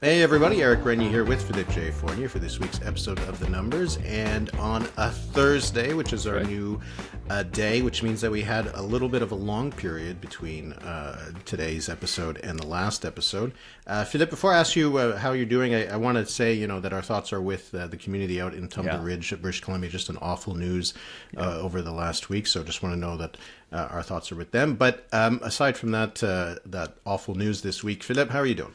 Hey everybody, Eric Rennie here with Philippe J. Fournier for this week's episode of The Numbers. And on a Thursday, which is our new day, which means that we had a little bit of a long period between today's episode and the last episode. Philippe, before I ask you how you're doing, I want to say, that our thoughts are with the community out in Tumbler Ridge, British Columbia. Just an awful news over the last week. So just want to know that our thoughts are with them. But aside from that awful news this week, Philippe, how are you doing?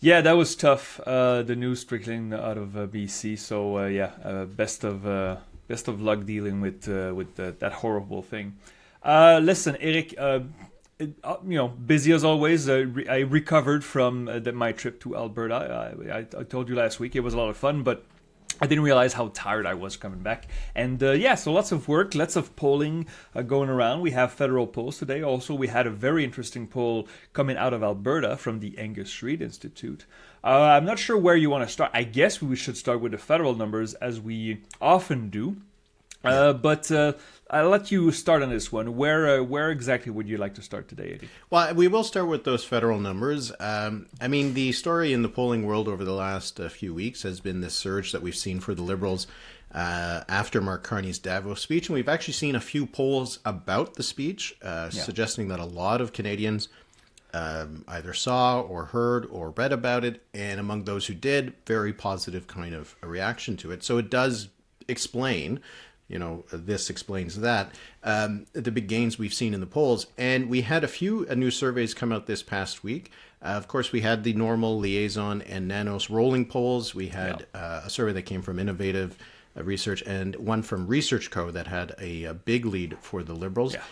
Yeah, that was tough. The news trickling out of BC. So best of luck dealing with that horrible thing. Listen, Eric. Busy as always. I recovered from my trip to Alberta. I told you last week it was a lot of fun, but I didn't realize how tired I was coming back. And so lots of work, lots of polling going around. We have federal polls today. Also, we had a very interesting poll coming out of Alberta from the Angus Reid Institute. I'm not sure where you want to start. I guess we should start with the federal numbers, as we often do. But I'll let you start on this one. Where exactly would you like to start today, Eddie? Well, we will start with those federal numbers. The story in the polling world over the last few weeks has been this surge that we've seen for the Liberals after Mark Carney's Davos speech. And we've actually seen a few polls about the speech suggesting that a lot of Canadians either saw or heard or read about it. And among those who did, very positive kind of a reaction to it. So it does explain... this explains that, the big gains we've seen in the polls. And we had a few new surveys come out this past week. Of course, we had the normal Liaison and Nanos rolling polls. We had a survey that came from Innovative Research and one from Research Co. that had a big lead for the Liberals. Yeah.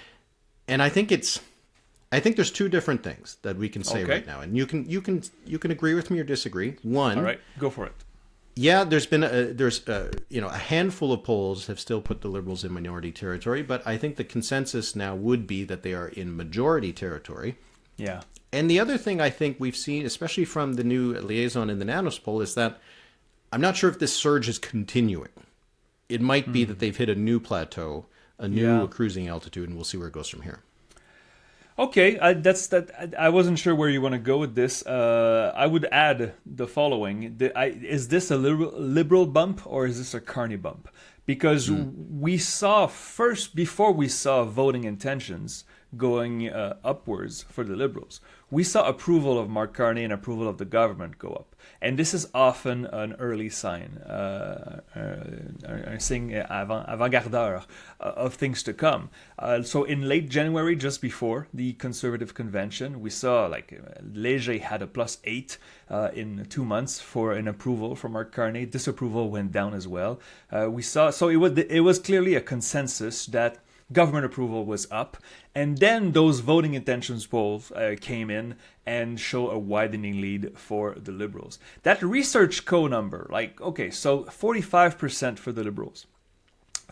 And I think there's two different things that we can say right now. And you can agree with me or disagree. One. All right, go for it. Yeah, there's been a handful of polls have still put the Liberals in minority territory, but I think the consensus now would be that they are in majority territory. Yeah. And the other thing I think we've seen, especially from the new Liaison in the Nanos poll, is that I'm not sure if this surge is continuing. It might be that they've hit a new plateau, a new cruising altitude, and we'll see where it goes from here. Okay, I wasn't sure where you want to go with this. I would add the following: is this a liberal bump or is this a Carney bump? Because we saw first, before we saw voting intentions going upwards for the Liberals, we saw approval of Mark Carney and approval of the government go up. And this is often an early sign, un signe avant-gardeur of things to come. So in late January, just before the Conservative Convention, we saw Léger had a +8 in 2 months for an approval from Mark Carney. Disapproval went down as well. It was clearly a consensus that government approval was up, and then those voting intentions polls came in and show a widening lead for the Liberals. That Research Co number, so 45% for the Liberals,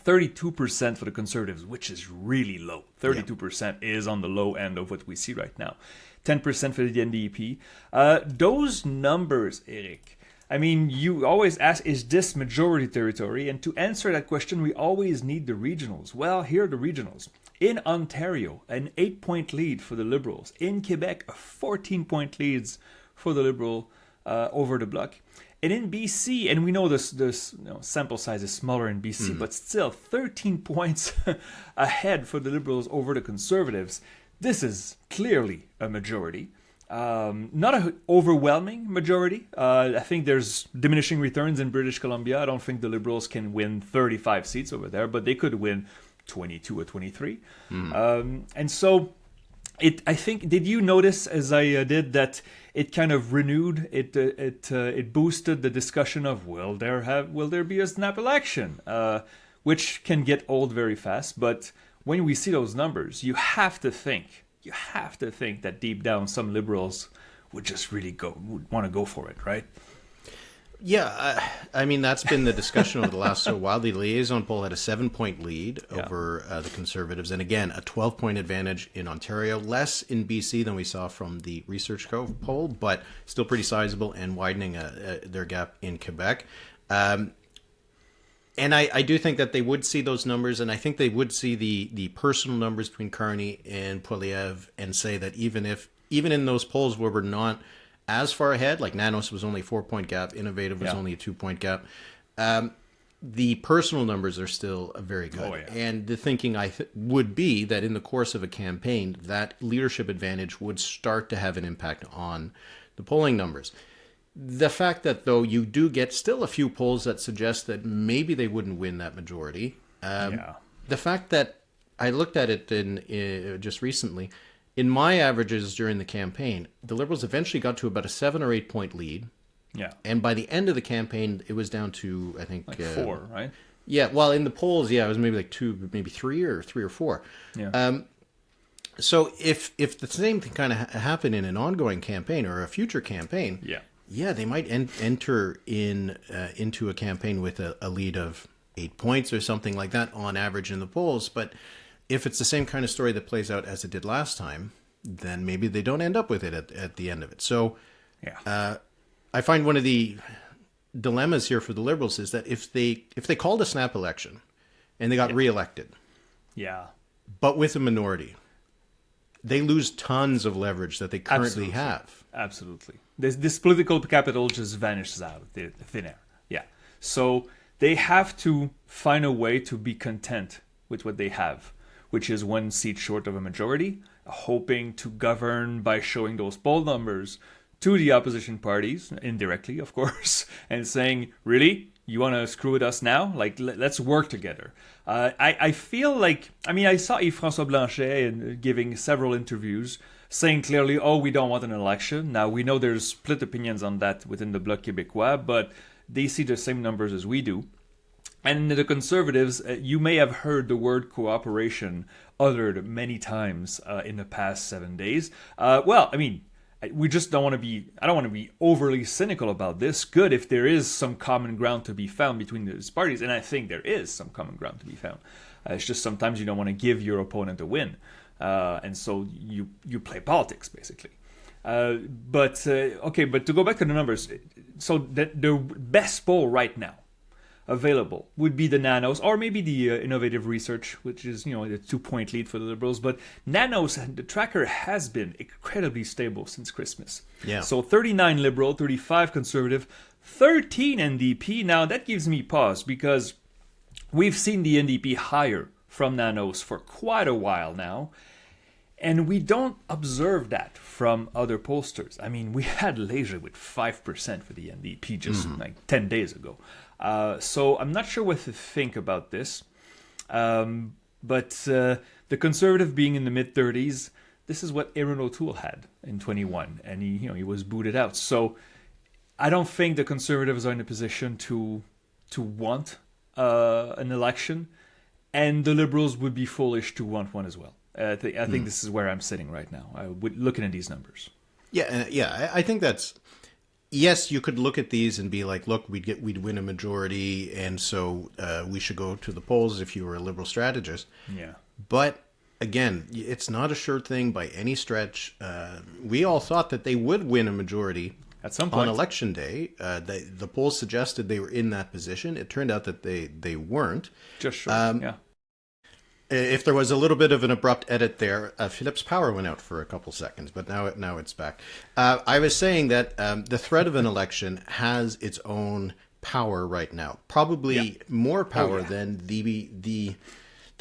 32% for the Conservatives, which is really low. 32% is on the low end of what we see right now. 10% for the NDP. Those numbers, Eric, you always ask, is this majority territory? And to answer that question, we always need the regionals. Well, here are the regionals. In Ontario, an 8-point lead for the Liberals. In Quebec, a 14-point lead for the Liberal over the Bloc. And in BC, and we know this sample size is smaller in BC, but still 13 points ahead for the Liberals over the Conservatives. This is clearly a majority. Not an overwhelming majority. I think there's diminishing returns in British Columbia. I don't think the Liberals can win 35 seats over there, but they could win 22 or 23. And so I think, did you notice, as I did, that it kind of renewed, it boosted the discussion of will there be a snap election, which can get old very fast. But when we see those numbers, you have to think that deep down some Liberals would just really would want to go for it, right? Yeah, that's been the discussion over the last while. The Liaison poll had a 7-point lead over the Conservatives, and again, a 12-point advantage in Ontario, less in BC than we saw from the Research Co poll, but still pretty sizable and widening their gap in Quebec. And I do think that they would see those numbers, and I think they would see the personal numbers between Carney and Poilievre and say that even in those polls where we're not as far ahead. Like Nanos was only a 4-point gap, Innovative was only a 2-point gap. The personal numbers are still very good. Oh, yeah. And the thinking would be that in the course of a campaign, that leadership advantage would start to have an impact on the polling numbers. The fact that, though, you do get still a few polls that suggest that maybe they wouldn't win that majority. The fact that I looked at it just recently, in my averages during the campaign, the Liberals eventually got to about a 7 or 8 point lead. Yeah. And by the end of the campaign, it was down to, I think... Like 4, right? Yeah, well, in the polls, it was maybe like 2, maybe 3 or 4. Yeah. So if the same thing kind of happened in an ongoing campaign or a future campaign, they might enter into a campaign with a lead of 8 points or something like that on average in the polls. But if it's the same kind of story that plays out as it did last time, then maybe they don't end up with it at the end of it. So I find one of the dilemmas here for the Liberals is that if they called a snap election and they got reelected, but with a minority, they lose tons of leverage that they currently have. Absolutely. This political capital just vanishes out of the thin air. Yeah. So they have to find a way to be content with what they have, which is 1 seat short of a majority, hoping to govern by showing those poll numbers to the opposition parties, indirectly, of course, and saying, really? You want to screw with us now? Like, let's work together. I feel like, I saw Yves-François Blanchet giving several interviews saying clearly, we don't want an election. Now, we know there's split opinions on that within the Bloc Québécois, but they see the same numbers as we do. And the Conservatives, you may have heard the word cooperation uttered many times in the past 7 days. We just don't want to be, I don't want to be overly cynical about this. Good if there is some common ground to be found between these parties, and I think there is some common ground to be found. It's just sometimes you don't want to give your opponent a win. And so you play politics, basically. But to go back to the numbers, so the best poll right now available would be the Nanos, or maybe the Innovative Research, which is, the 2-point lead for the Liberals. But Nanos, the tracker has been incredibly stable since Christmas. Yeah. So 39 Liberal, 35 Conservative, 13 NDP. Now, that gives me pause because we've seen the NDP higher from Nanos for quite a while now. And we don't observe that from other pollsters. We had Leger with 5% for the NDP just like 10 days ago. So I'm not sure what to think about this. But the Conservative being in the mid-30s, this is what Erin O'Toole had in 21, and he was booted out. So I don't think the Conservatives are in a position to want an election, and the Liberals would be foolish to want one as well. I think this is where I'm sitting right now, looking at these numbers. I think that's... Yes, you could look at these and be like, look, we'd win a majority, and so we should go to the polls if you were a Liberal strategist. Yeah. But, again, it's not a sure thing by any stretch. We all thought that they would win a majority at some point on Election Day. The polls suggested they were in that position. It turned out that they weren't. Just short, yeah. If there was a little bit of an abrupt edit there, Philip's power went out for a couple seconds, but now it's back. I was saying that the threat of an election has its own power right now, probably more power than the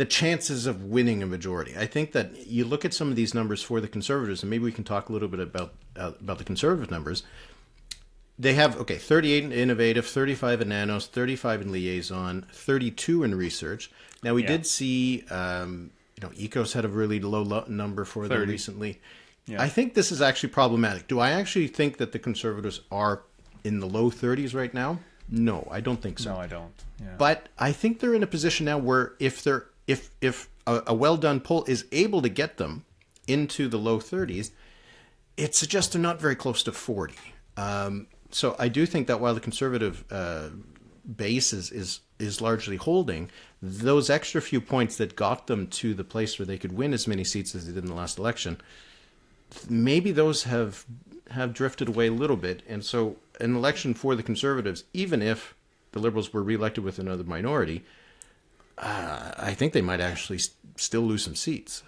chances of winning a majority. I think that you look at some of these numbers for the Conservatives, and maybe we can talk a little bit about the Conservative numbers. They have 38 in Innovative, 35 in Nanos, 35 in Liaison, 32 in Research. Now we did see, Ecos had a really low number for 30. Them recently. Yeah. I think this is actually problematic. Do I actually think that the Conservatives are in the low 30s right now? No, I don't think so. No, I don't. Yeah. But I think they're in a position now where if a well done poll is able to get them into the low 30s, it suggests they're not very close to 40. So I do think that while the Conservative base is largely holding, those extra few points that got them to the place where they could win as many seats as they did in the last election, maybe those have drifted away a little bit. And so an election for the Conservatives, even if the Liberals were reelected with another minority, I think they might actually still lose some seats.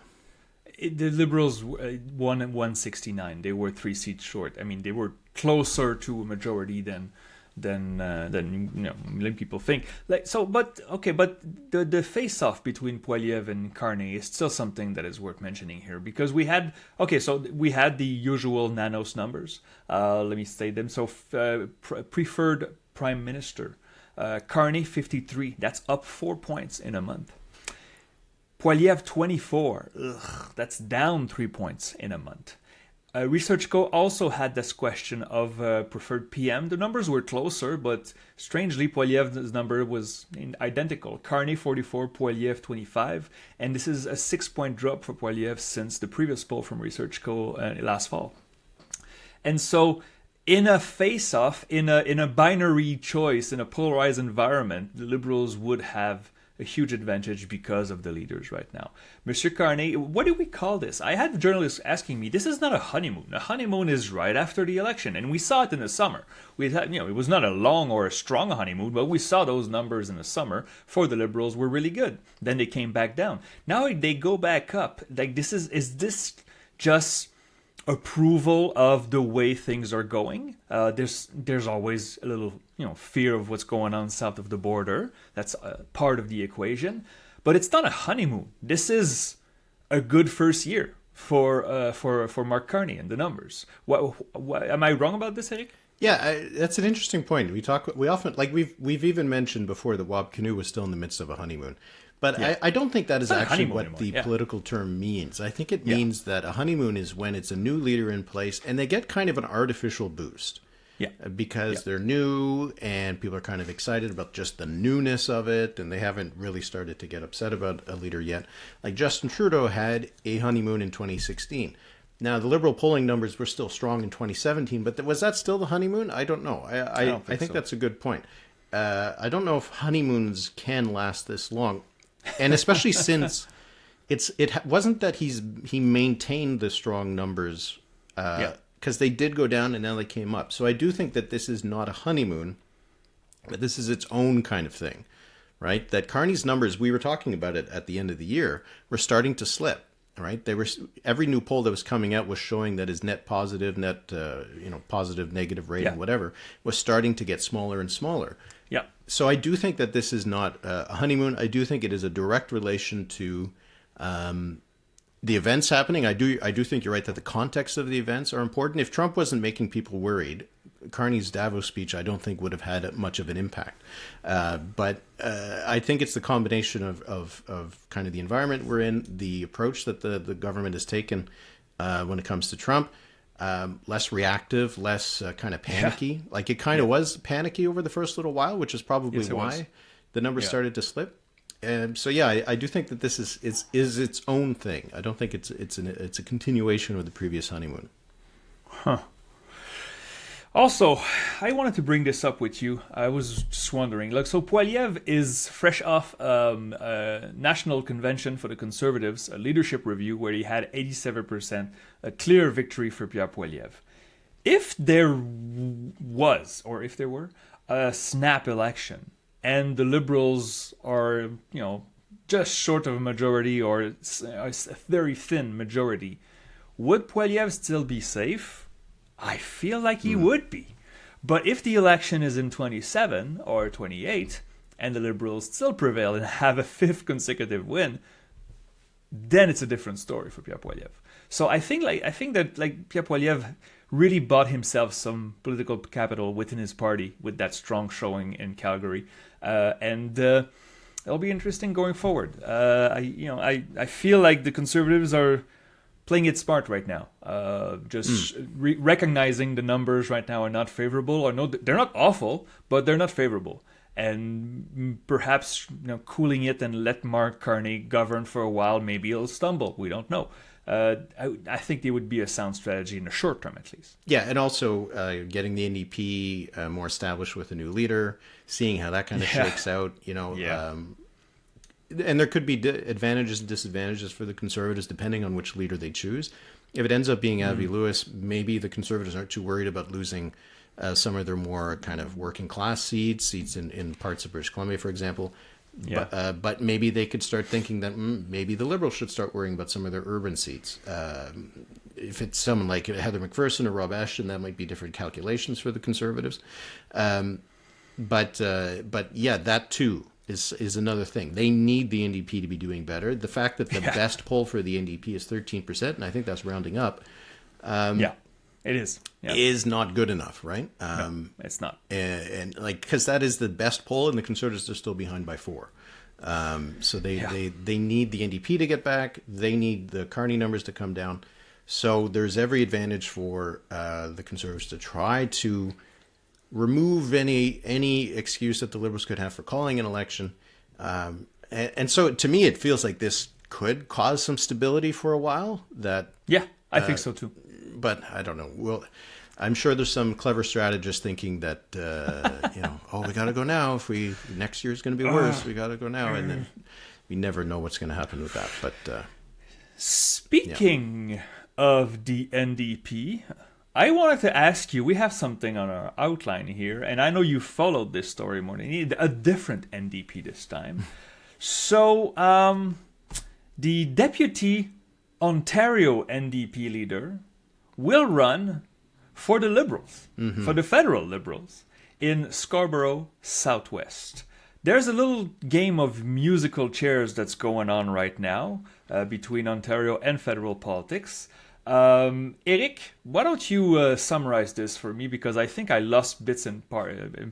The Liberals won at 169. They were 3 seats short. They were closer to a majority than many people think. Like so, but the face-off between Poilievre and Carney is still something that is worth mentioning here because we had the usual nanos numbers. Let me state them. So preferred prime minister, Carney 53. That's up 4 points in a month. Poilievre 24. That's down 3 points in a month. ResearchCo also had this question of preferred PM. The numbers were closer, but strangely, Poilievre's number was identical. Carney 44, Poilievre 25, and this is a 6-point drop for Poilievre since the previous poll from ResearchCo last fall. And so, in a face-off, in a binary choice, in a polarized environment, the Liberals would have a huge advantage because of the leaders right now. Monsieur Carney, what do we call this? I had journalists asking me, this is not a honeymoon. A honeymoon is right after the election, and we saw it in the summer. We had, it was not a long or a strong honeymoon, but we saw those numbers in the summer for the Liberals were really good. Then they came back down. Now they go back up. Like is this just approval of the way things are going? There's always a little fear of what's going on south of the border. That's part of the equation, but it's not a honeymoon. This is a good first year for Mark Carney and the numbers. What am I wrong about this, Eric? Yeah, that's an interesting point. We often we've even mentioned before that Wab Kinew was still in the midst of a honeymoon. But yeah. I don't think that is actually what anymore. The political term means. I think it means that a honeymoon is when it's a new leader in place and they get kind of an artificial boost. Yeah. Because they're new and people are kind of excited about just the newness of it and they haven't really started to get upset about a leader yet. Like Justin Trudeau had a honeymoon in 2016. Now, the Liberal polling numbers were still strong in 2017, but was that still the honeymoon? I don't know. I think so. That's a good point. I don't know if honeymoons can last this long. And especially since it wasn't that he maintained the strong numbers because they did go down and now they came up. So I do think that this is not a honeymoon, but this is its own kind of thing, right? That Carney's numbers, we were talking about it at the end of the year, were starting to slip, right? Every new poll that was coming out was showing that his net positive, positive, negative rating, whatever, was starting to get smaller and smaller. Yeah. So I do think that this is not a honeymoon. I do think it is a direct relation to the events happening. I do think you're right that the context of the events are important. If Trump wasn't making people worried, Carney's Davos speech I don't think would have had much of an impact. But I think it's the combination of kind of the environment we're in, the approach that the government has taken when it comes to Trump. Less reactive, less kind of panicky. Like it kind of was panicky over the first little while, which is probably why the numbers started to slip. So I do think that this is its own thing. I don't think it's a continuation of the previous honeymoon. Huh. Also, I wanted to bring this up with you. I was just wondering, so Poilievre is fresh off a national convention for the Conservatives, a leadership review where he had 87%, a clear victory for Pierre Poilievre. If there was, or if there were, a snap election and the Liberals are, just short of a majority or a very thin majority, would Poilievre still be safe? I feel like he would be. But if the election is in 27 or 28 and the Liberals still prevail and have a fifth consecutive win, then it's a different story for Pierre Poilievre. So I think that Pierre Poilievre really bought himself some political capital within his party with that strong showing in Calgary. And it'll be interesting going forward. I feel like the Conservatives are playing it smart right now, recognizing the numbers right now are not favorable, or no, they're not awful, but they're not favorable, and perhaps cooling it and let Mark Carney govern for a while. Maybe he'll stumble. We don't know. I think it would be a sound strategy in the short term, at least. Yeah, and also getting the NDP more established with a new leader, seeing how that kind of shakes out. And there could be advantages and disadvantages for the Conservatives depending on which leader they choose. If it ends up being Avi Lewis, maybe the Conservatives aren't too worried about losing some of their more kind of working class seats in parts of British Columbia, for example. Yeah. But maybe they could start thinking that maybe the Liberals should start worrying about some of their urban seats. If it's someone like Heather McPherson or Rob Ashton, that might be different calculations for the Conservatives. But yeah, that too is another thing. They need the NDP to be doing better. The fact that the best poll for the NDP is 13%, and I think that's rounding up. Yeah, it is. Yeah. Is not good enough, right? No, it's not. And like, because that is the best poll, and the Conservatives are still behind by 4. So they need the NDP to get back. They need the Carney numbers to come down. So there's every advantage for the Conservatives to try to remove any excuse that the Liberals could have for calling an election. And so to me, it feels like this could cause some stability for a while. I think so too. But I don't know. I'm sure there's some clever strategist thinking that we got to go now. If next year's going to be worse, we got to go now, and then we never know what's going to happen with that. But speaking of the NDP, I wanted to ask you. We have something on our outline here, and I know you followed this story more than you. A different NDP this time. So the deputy Ontario NDP leader will run for the Liberals, for the federal Liberals, in Scarborough Southwest. There's a little game of musical chairs that's going on right now between Ontario and federal politics. Eric, why don't you summarize this for me, because I think I lost bits and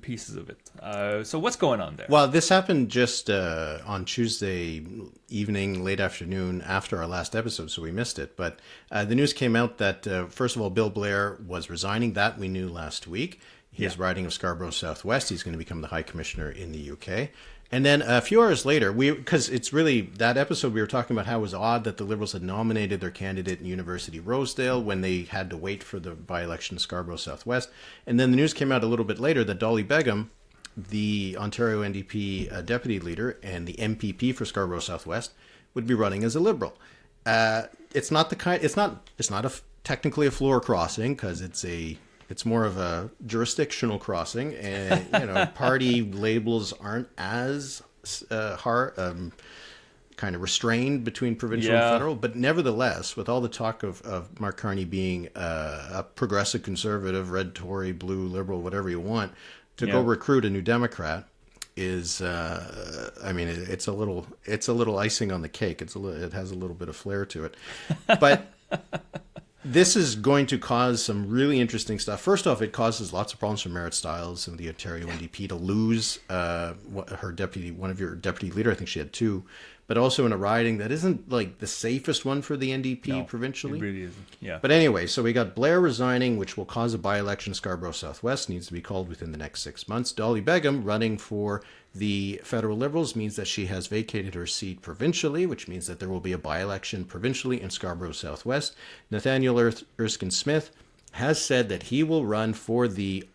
pieces of it. So what's going on there? Well, this happened just on Tuesday evening, late afternoon, after our last episode, so we missed it. But the news came out that, first of all, Bill Blair was resigning. That we knew last week. He's riding of Scarborough Southwest. He's going to become the High Commissioner in the UK. And then a few hours later, because it's really that episode we were talking about how it was odd that the Liberals had nominated their candidate in University Rosedale when they had to wait for the by-election in Scarborough Southwest. And then the news came out a little bit later that Dolly Begum, the Ontario NDP deputy leader and the MPP for Scarborough Southwest, would be running as a Liberal. It's not technically a floor crossing, because it's more of a jurisdictional crossing, and party labels aren't as hard, kind of restrained between provincial and federal. But nevertheless, with all the talk of Mark Carney being a progressive conservative, red Tory, blue Liberal, whatever you want, to go recruit a new Democrat is, it's a little icing on the cake. It has a little bit of flair to it, but. This is going to cause some really interesting stuff. First off, it causes lots of problems for Merit Stiles and the Ontario NDP to lose one of your deputy leader. I think she had 2, but also in a riding that isn't like the safest one for the NDP provincially. It really isn't. Yeah. But anyway, so we got Blair resigning, which will cause a by-election. Scarborough Southwest needs to be called within the next 6 months. Dolly Begum running for the federal Liberals means that she has vacated her seat provincially, which means that there will be a by-election provincially in Scarborough Southwest. Nathaniel Erskine Smith has said that he will run for the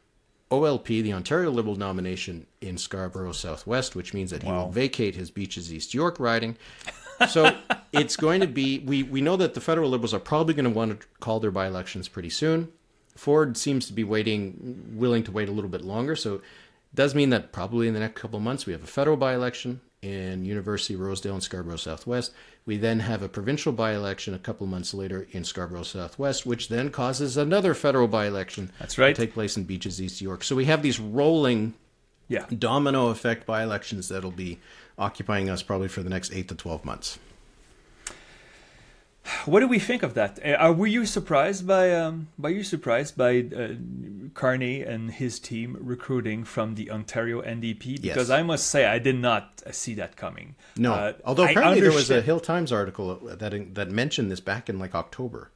OLP, the Ontario Liberal nomination in Scarborough Southwest, which means that he will vacate his Beaches East York riding. So it's going to be, we know that the federal Liberals are probably going to want to call their by-elections pretty soon. Ford seems to be willing to wait a little bit longer, so does mean that probably in the next couple of months we have a federal by-election in University Rosedale and Scarborough Southwest. We then have a provincial by-election a couple of months later in Scarborough Southwest, which then causes another federal by-election to take place in Beaches East York. So we have these rolling domino effect by-elections that'll be occupying us probably for the next 8 to 12 months. What do we think of that? Were you surprised by Carney and his team recruiting from the Ontario NDP? Because I must say I did not see that coming. No, although apparently there was a Hill Times article that mentioned this back in like October.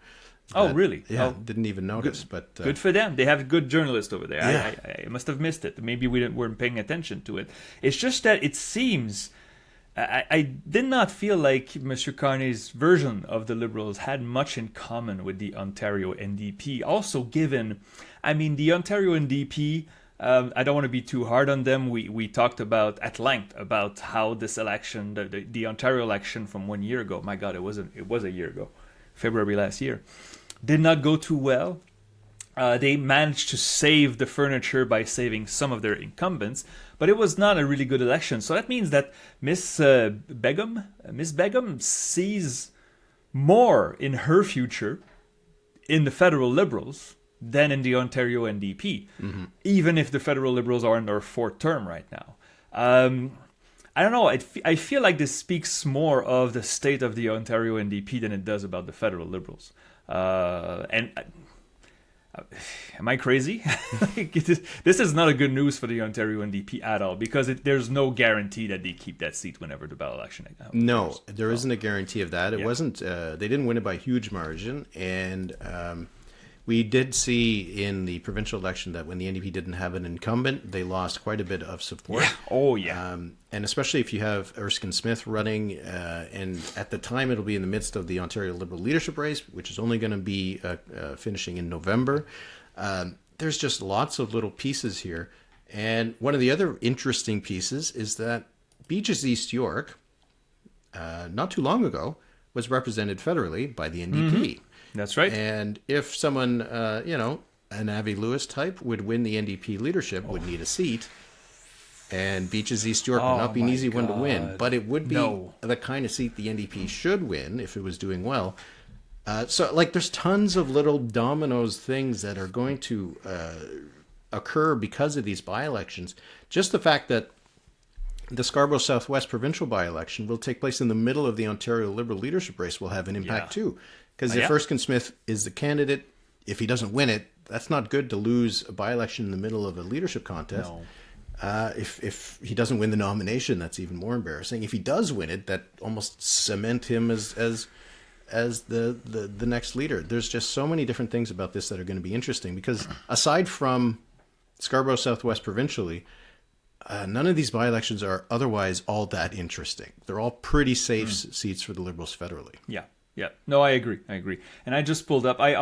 Oh, really? Yeah, didn't even notice. But good for them. They have good journalists over there. Yeah. I must have missed it. Maybe we weren't paying attention to it. It's just that it seems. I did not feel like Mr. Carney's version of the Liberals had much in common with the Ontario NDP. Also given, the Ontario NDP, I don't want to be too hard on them. We talked at length about how this election, the Ontario election from 1 year ago, my God, it was a year ago, February last year, did not go too well. They managed to save the furniture by saving some of their incumbents, but it was not a really good election. So that means that Miss Begum sees more in her future in the federal Liberals than in the Ontario NDP, even if the federal Liberals are in their fourth term right now. I don't know. I feel like this speaks more of the state of the Ontario NDP than it does about the federal Liberals. Am I crazy? This is not a good news for the Ontario NDP at all, because there's no guarantee that they keep that seat whenever the ballot election occurs. No, there isn't a guarantee of that. It wasn't. They didn't win it by a huge margin, and we did see in the provincial election that when the NDP didn't have an incumbent, they lost quite a bit of support. Yeah. Oh, yeah. And especially if you have Erskine Smith running, and at the time it'll be in the midst of the Ontario Liberal leadership race, which is only going to be finishing in November. There's just lots of little pieces here. And one of the other interesting pieces is that Beaches East York, not too long ago, was represented federally by the NDP. Mm-hmm. That's right. And if someone, an Avi Lewis type would win the NDP leadership, would need a seat. And Beaches East York would not be an easy one to win. But it would be the kind of seat the NDP should win if it was doing well. So there's tons of little dominoes things that are going to occur because of these by-elections. Just the fact that the Scarborough Southwest provincial by-election will take place in the middle of the Ontario Liberal leadership race will have an impact too. Because if Erskine Smith is the candidate, if he doesn't win it, that's not good to lose a by-election in the middle of a leadership contest. No. If he doesn't win the nomination, that's even more embarrassing. If he does win it, that almost cement him as the next leader. There's just so many different things about this that are going to be interesting, because aside from Scarborough Southwest provincially, none of these by-elections are otherwise all that interesting. They're all pretty safe seats for the Liberals federally. Yeah. Yeah, no, I agree. And I just pulled up. I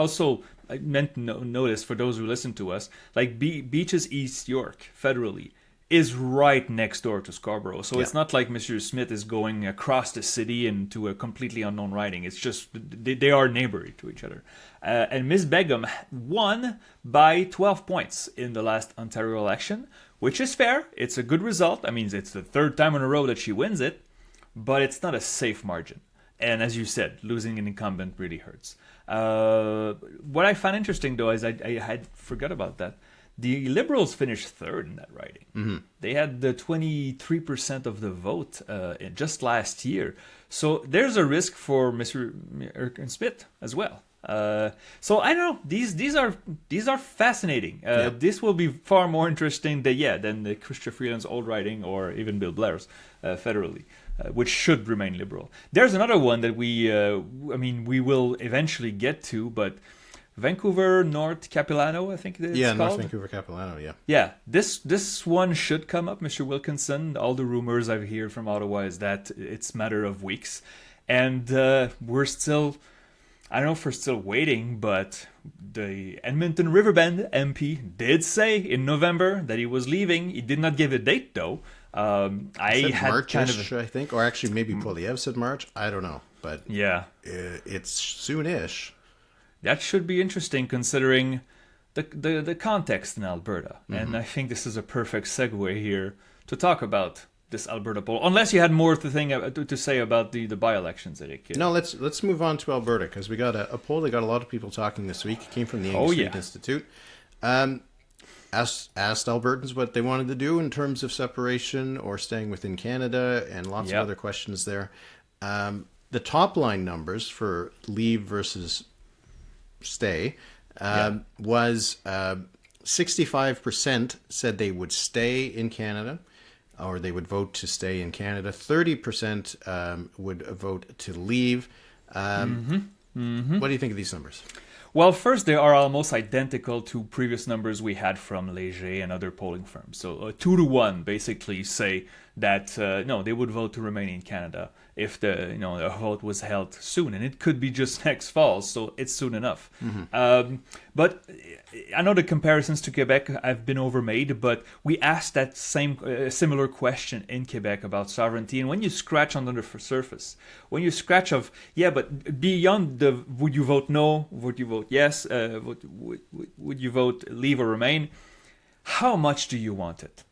meant to notice, for those who listen to us, Beaches East York federally is right next door to Scarborough. So it's not like Mr. Smith is going across the city into a completely unknown riding. It's just they are neighboring to each other. And Ms. Begum won by 12 points in the last Ontario election, which is fair. It's a good result. I mean, it's the third time in a row that she wins it, but it's not a safe margin. And as you said, losing an incumbent really hurts. What I found interesting, though, is I had forgot about that. The Liberals finished third in that riding. Mm-hmm. They had the 23% of the vote just last year. So there's a risk for Mr. Erskine Smith as well. So I don't know. These are fascinating. This will be far more interesting than the Chrystia Freeland's old riding or even Bill Blair's federally. Which should remain Liberal. There's another one that we will eventually get to, but Vancouver North Capilano, I think it's called. North Vancouver Capilano, yeah. Yeah, this one should come up, Mr. Wilkinson. All the rumors I've heard from Ottawa is that it's a matter of weeks. And we're still, I don't know if we're still waiting, but the Edmonton Riverbend MP did say in November that he was leaving. He did not give a date, though. I had March-ish, I think, or actually maybe Poilievre said March. I don't know, but it's soonish. That should be interesting considering the context in Alberta, and I think this is a perfect segue here to talk about this Alberta poll. Unless you had more to say about the by-elections, Eric. No, let's move on to Alberta, because we got a poll that got a lot of people talking this week. It came from the English Street Institute. Asked Albertans what they wanted to do in terms of separation or staying within Canada, and lots of other questions there. The top line numbers for leave versus stay was 65% said they would stay in Canada, or they would vote to stay in Canada. 30% would vote to leave. What do you think of these numbers? Well, first, they are almost identical to previous numbers we had from Léger and other polling firms. So 2-1 basically say that no, they would vote to remain in Canada if the vote was held soon, and it could be just next fall, so it's soon enough. But I know the comparisons to Quebec have been overmade, but we asked that similar question in Quebec about sovereignty, and when you scratch under the surface, when you scratch of but beyond the would you vote no, would you vote yes, would you vote leave or remain, how much do you want it?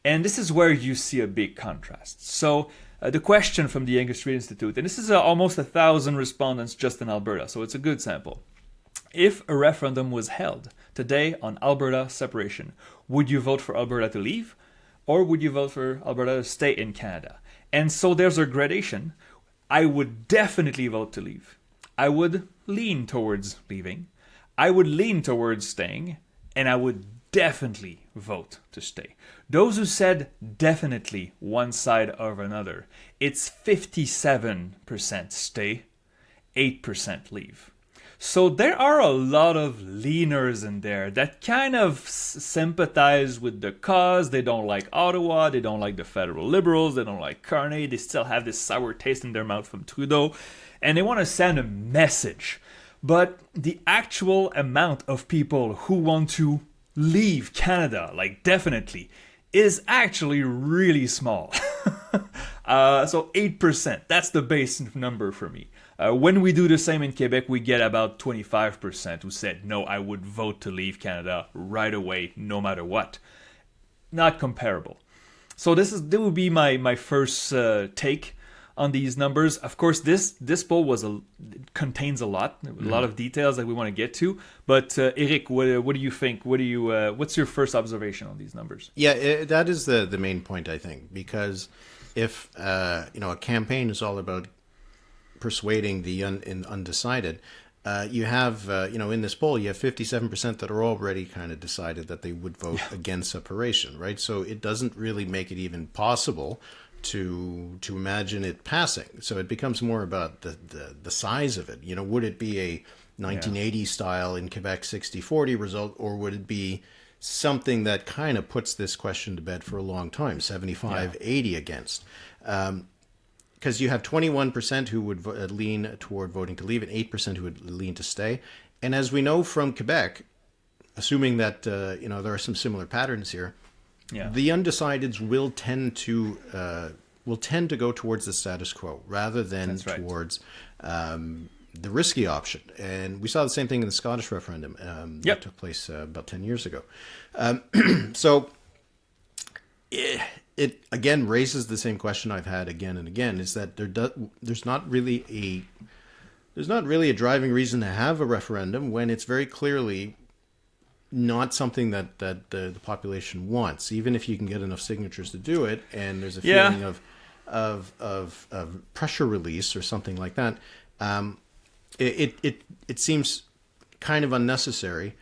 And this is where you see a big contrast. So the question from the Angus Street Institute, and this is almost 1,000 respondents just in Alberta, so it's a good sample. If a referendum was held today on Alberta separation, would you vote for Alberta to leave, or would you vote for Alberta to stay in Canada? And so there's a gradation. I would definitely vote to leave. I would lean towards leaving. I would lean towards staying, and I would definitely vote to stay. Those who said definitely one side or another, it's 57% stay, 8% leave. So there are a lot of leaners in there that kind of sympathize with the cause. They don't like Ottawa, they don't like the federal Liberals, they don't like Carney, they still have this sour taste in their mouth from Trudeau, and they want to send a message. But the actual amount of people who want to leave Canada, like definitely, is actually really small. So 8%, that's the base number for me. When we do the same in Quebec, we get about 25% who said, no, I would vote to leave Canada right away, no matter what. Not comparable. So that would be my first take on these numbers. Of course, this poll contains a lot of details that we want to get to. But Eric, what do you think? What's your first observation on these numbers? Yeah, that is the main point, I think, because if a campaign is all about persuading the undecided, you have in this poll you have 57% that are already kind of decided that they would vote against separation, right? So it doesn't really make it even possible to imagine it passing. So it becomes more about the size of it. Would it be a 1980 style in Quebec 60-40 result, or would it be something that kind of puts this question to bed for a long time, 75-80 against? Because you have 21% who would lean toward voting to leave and 8% who would lean to stay. And as we know from Quebec, assuming that there are some similar patterns here, the undecideds will tend to go towards the status quo rather than towards the risky option. And we saw the same thing in the Scottish referendum that took place about 10 years ago. So it again raises the same question I've had again and again: is that there's not really a driving reason to have a referendum when it's very clearly not something that the population wants, even if you can get enough signatures to do it, and there's a feeling of pressure release or something like that. It seems kind of unnecessary,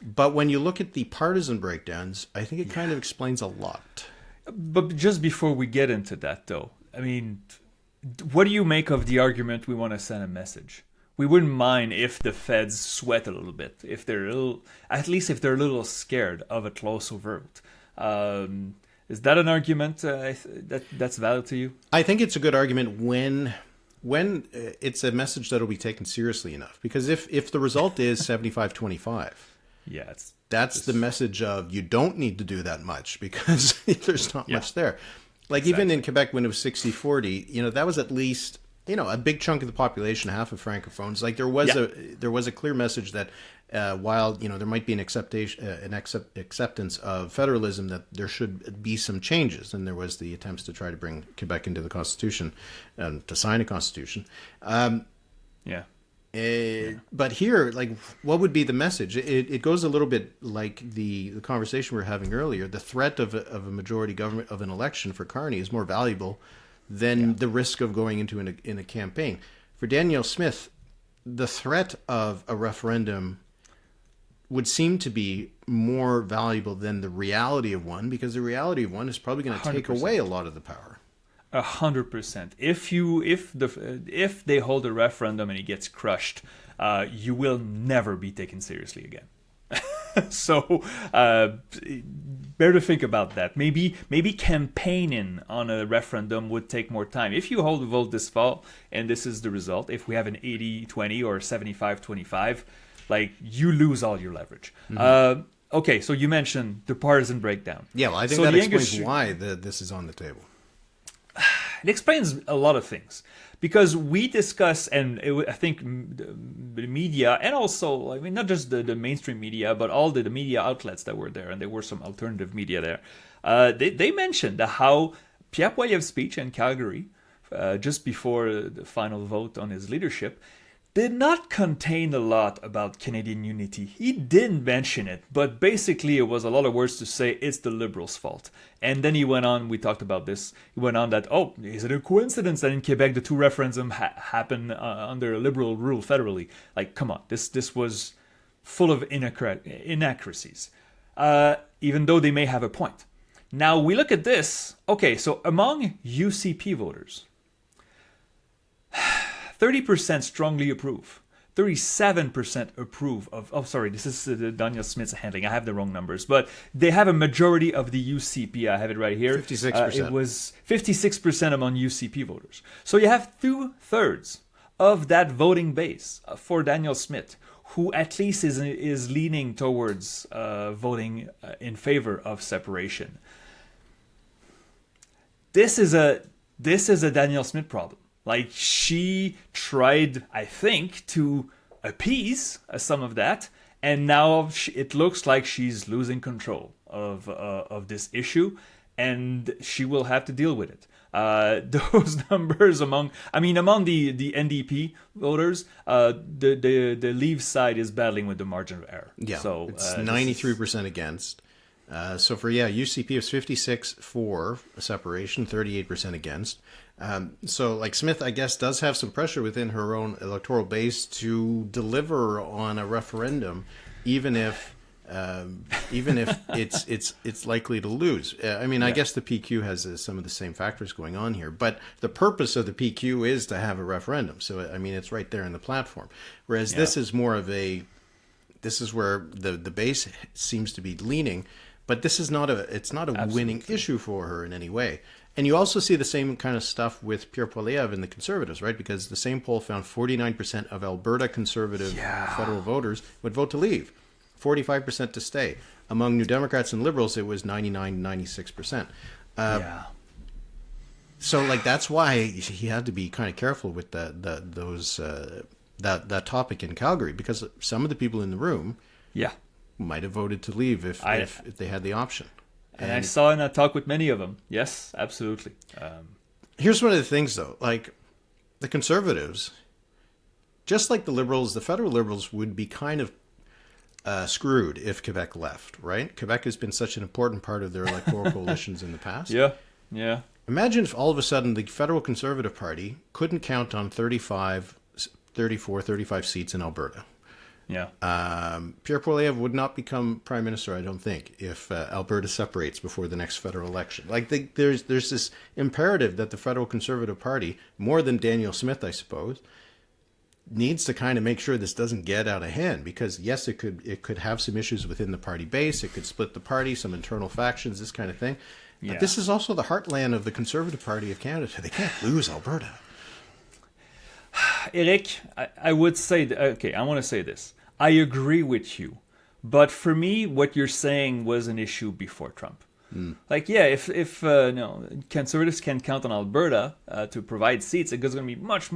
but when you look at the partisan breakdowns, I think it kind of explains a lot. But just before we get into that, though, I mean, what do you make of the argument we want to send a message? We wouldn't mind if the feds sweat a little bit, if they're at least if they're a little scared of a close vote. Is that an argument that's valid to you? I think it's a good argument when it's a message that will be taken seriously enough. Because if the result is 75-25, that's the message of you don't need to do that much because there's not much there. Like even in Quebec when it was 60-40, that was at least a big chunk of the population, half of francophones. Like there was a clear message that while there might be an acceptance of federalism, that there should be some changes, and there was the attempts to try to bring Quebec into the Constitution and to sign a Constitution. But here, like, what would be the message? It goes a little bit like the conversation we were having earlier. The threat of a majority government of an election for Carney is more valuable than the risk of going into in a campaign. For Danielle Smith, the threat of a referendum would seem to be more valuable than the reality of one, because the reality of one is probably going to take away a lot of the power. 100%. If they hold a referendum and it gets crushed, you will never be taken seriously again. So better to think about that. Maybe campaigning on a referendum would take more time. If you hold a vote this fall and this is the result, if we have an 80-20 or 75-25, like, you lose all your leverage. Okay, so you mentioned the partisan breakdown. Yeah, well, I think So that the explains why this is on the table. It explains a lot of things, because we discuss, and I think the media, and also, I mean, not just the mainstream media, but all the media outlets that were there, and there were some alternative media there. They mentioned how Pierre Poilievre's speech in Calgary, just before the final vote on his leadership, did not contain a lot about Canadian unity. He didn't mention it, but basically it was a lot of words to say it's the Liberals' fault. And then he went on, we talked about this, he went on that, oh, is it a coincidence that in Quebec the two referendums happen under Liberal rule federally? Like, come on, this was full of inaccuracies, even though they may have a point. Now we look at this, okay, so among UCP voters, 30% strongly approve. 37% approve of... Oh, sorry, this is Danielle Smith's handling. I have the wrong numbers. But they have a majority of the UCP. I have it right here. 56%. It was 56% among UCP voters. So you have 2/3 of that voting base for Danielle Smith, who at least is leaning towards voting in favor of separation. This is a Danielle Smith problem. Like, she tried, I think, to appease some of that, and now it looks like she's losing control of this issue, and she will have to deal with it. Those numbers among the NDP voters, the Leave side is battling with the margin of error. Yeah, so it's 93% against. So for UCP, it's 56 for separation, 38% against. So like Smith, I guess, does have some pressure within her own electoral base to deliver on a referendum, even if it's likely to lose. I guess the PQ has some of the same factors going on here, but the purpose of the PQ is to have a referendum. So it's right there in the platform. Whereas this is more of this is where the base seems to be leaning. But this is not a winning issue for her in any way. And you also see the same kind of stuff with Pierre Poilievre and the Conservatives, right? Because the same poll found 49% of Alberta Conservative federal voters would vote to leave, 45% to stay. Among New Democrats and Liberals, it was 96%. So like that's why he had to be kind of careful with that topic in Calgary, because some of the people in the room might have voted to leave if they had the option. And I saw in a talk with many of them. Yes, absolutely. Here's one of the things, though. Like, the Conservatives, just like the Liberals, the federal Liberals would be kind of screwed if Quebec left, right? Quebec has been such an important part of their electoral coalitions in the past. Yeah. Imagine if all of a sudden the federal Conservative Party couldn't count on 34, 35 seats in Alberta. Yeah. Pierre Poilievre would not become prime minister, I don't think, if Alberta separates before the next federal election. Like, there's this imperative that the federal Conservative Party, more than Danielle Smith, I suppose, needs to kind of make sure this doesn't get out of hand. Because yes, it could have some issues within the party base. It could split the party, some internal factions, this kind of thing. Yeah. But this is also the heartland of the Conservative Party of Canada. They can't lose Alberta. Eric, I would say, I want to say this. I agree with you. But for me, what you're saying was an issue before Trump. Like, if Conservatives can count on Alberta to provide seats, it's going to be much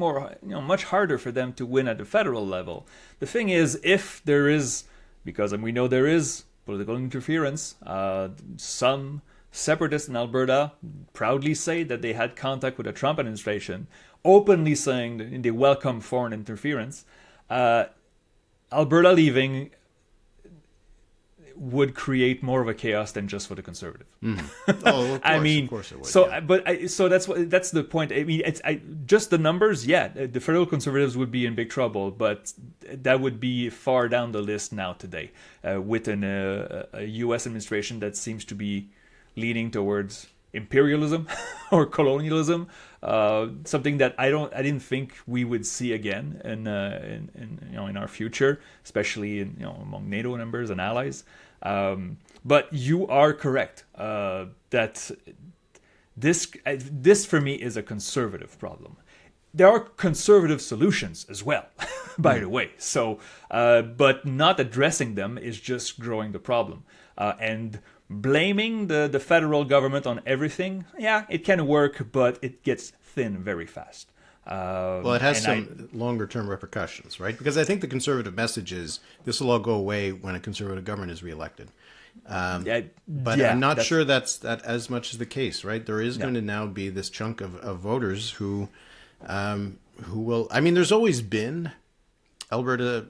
harder for them to win at the federal level. The thing is, if there is, because we know there is political interference, some separatists in Alberta proudly say that they had contact with the Trump administration, openly saying that they welcome foreign interference. Alberta leaving would create more of a chaos than just for the Conservative. Oh, of course it would. So, that's the point. I mean, just the numbers. Yeah, the federal Conservatives would be in big trouble, but that would be far down the list now today, with a U.S. administration that seems to be leaning towards imperialism or colonialism, something that I didn't think we would see again in our future, especially among NATO members and allies. But you are correct that this for me is a conservative problem. There are conservative solutions as well, by the way. So, but not addressing them is just growing the problem. And blaming the federal government on everything, yeah, it can work, but it gets thin very fast. Well, it has some longer-term repercussions, right? Because I think the conservative message is this will all go away when a conservative government is reelected. But I'm not sure that's as much as the case, right? There is going to now be this chunk of voters who will. I mean, there's always been Alberta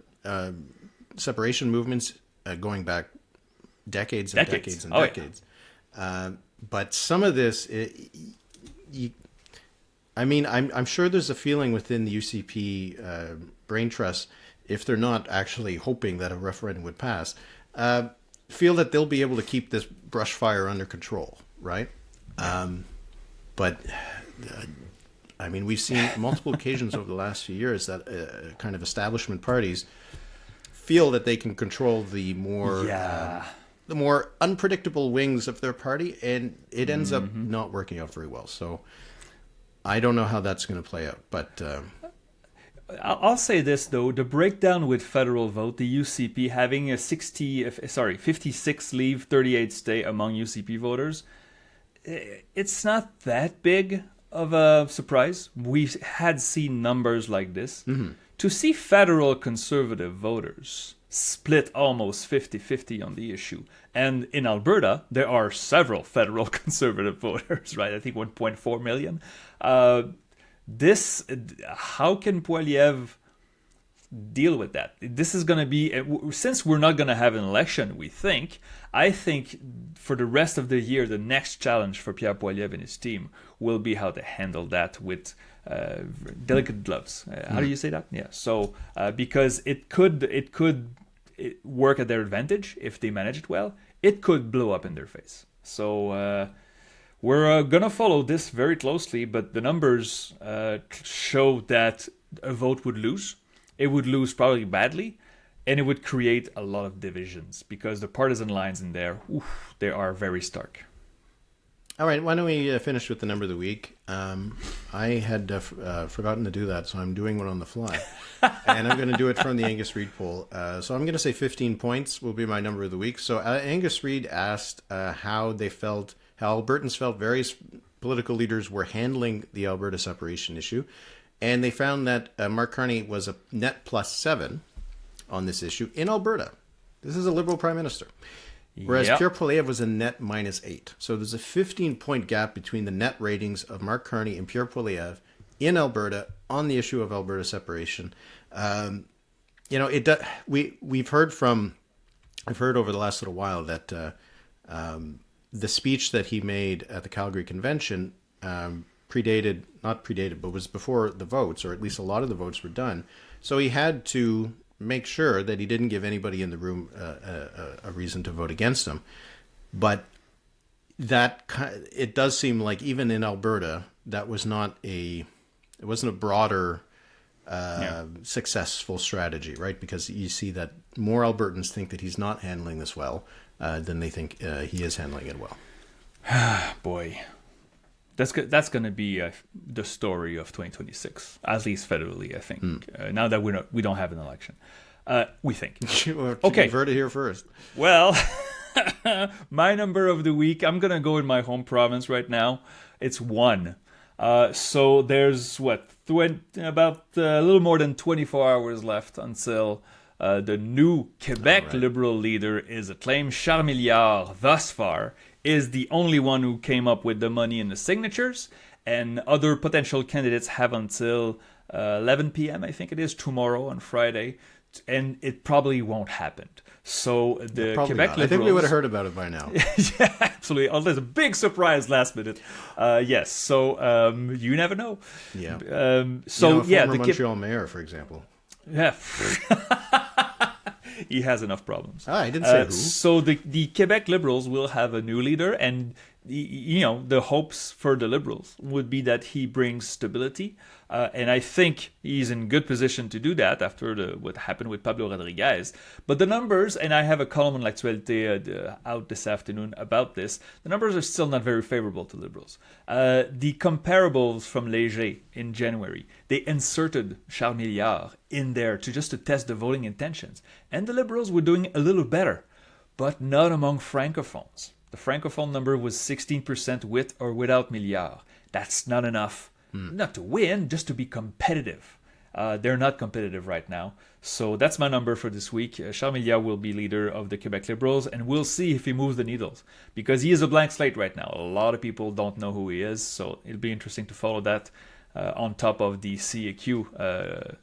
separation movements going back decades and decades and decades. But some of this, I'm sure there's a feeling within the UCP brain trust, if they're not actually hoping that a referendum would pass, feel that they'll be able to keep this brush fire under control, right? But we've seen multiple occasions over the last few years that kind of establishment parties feel that they can control the more unpredictable wings of their party, and it ends up not working out very well. So I don't know how that's going to play out, but I'll say this though: the breakdown with federal vote, the UCP having a 56 leave, 38 stay among UCP voters, it's not that big of a surprise. We had seen numbers like this. To see federal conservative voters split almost 50-50 on the issue. And in Alberta, there are several federal conservative voters, right? I think 1.4 million. How can Poilievre deal with that? This is going to be, since we're not going to have an election, I think for the rest of the year, the next challenge for Pierre Poilievre and his team will be how to handle that with delicate gloves. How do you say that? Yeah. So because it could work at their advantage if they manage it well. It could blow up in their face. So we're going to follow this very closely, but the numbers show that a vote would lose. It would lose probably badly, and it would create a lot of divisions because the partisan lines in there, they are very stark. All right, why don't we finish with the number of the week? I had forgotten to do that, so I'm doing one on the fly. And I'm going to do it from the Angus Reid poll. So I'm going to say 15 points will be my number of the week. So Angus Reid asked how Albertans felt various political leaders were handling the Alberta separation issue. And they found that Mark Carney was a net +7 on this issue in Alberta. This is a Liberal Prime Minister. Whereas Pierre Poilievre was a net -8. So there's a 15-point gap between the net ratings of Mark Carney and Pierre Poilievre in Alberta on the issue of Alberta separation. I've heard over the last little while that the speech that he made at the Calgary Convention but was before the votes, or at least a lot of the votes were done. So he had to make sure that he didn't give anybody in the room a reason to vote against him. But it does seem like even in Alberta, it wasn't a broader successful strategy, right? Because you see that more Albertans think that he's not handling this well than they think he is handling it well. Boy, that's going to be the story of 2026, at least federally, I think. Now that we don't have an election, we think. Okay, you've heard it here first. Well, my number of the week, I'm going to go in my home province right now. It's 1. So there's about a little more than 24 hours left until the new Quebec Liberal leader is acclaimed. Charles Milliard, thus far, is the only one who came up with the money and the signatures, and other potential candidates have until 11 p.m., I think it is, tomorrow on Friday, and it probably won't happen. So the Quebec Liberals... I think we would have heard about it by now. Yeah, absolutely. Oh, there's a big surprise last minute. Yes, so you never know. Yeah. The Montreal mayor, for example. Yeah. He has enough problems. I didn't say who. So the Quebec Liberals will have a new leader, and the hopes for the Liberals would be that he brings stability. And I think he's in good position to do that after what happened with Pablo Rodriguez. But the numbers, and I have a column on L'Actualité out this afternoon about this, the numbers are still not very favorable to Liberals. The comparables from Léger in January, they inserted Charles Milliard in there to test the voting intentions. And the Liberals were doing a little better, but not among Francophones. The Francophone number was 16% with or without Milliard. That's not enough. Not to win, just to be competitive. They're not competitive right now. So that's my number for this week. Charles Milliard will be leader of the Quebec Liberals, and we'll see if he moves the needles. Because he is a blank slate right now. A lot of people don't know who he is, so it'll be interesting to follow that on top of the CAQ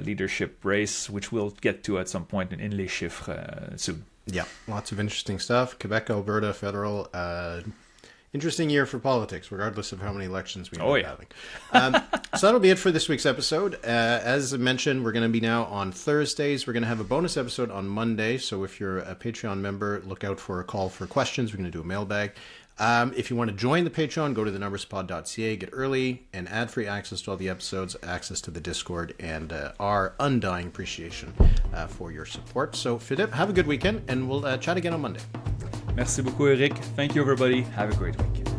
leadership race, which we'll get to at some point in Les Chiffres soon. Yeah, lots of interesting stuff. Quebec, Alberta, federal... interesting year for politics, regardless of how many elections we end up having. So that'll be it for this week's episode. As I mentioned, we're going to be now on Thursdays. We're going to have a bonus episode on Monday. So if you're a Patreon member, look out for a call for questions. We're going to do a mailbag. If you want to join the Patreon, go to thenumberspod.ca, get early and ad-free access to all the episodes, access to the Discord, and our undying appreciation for your support. So, Philippe, have a good weekend, and we'll chat again on Monday. Merci beaucoup, Eric. Thank you, everybody. Have a great week.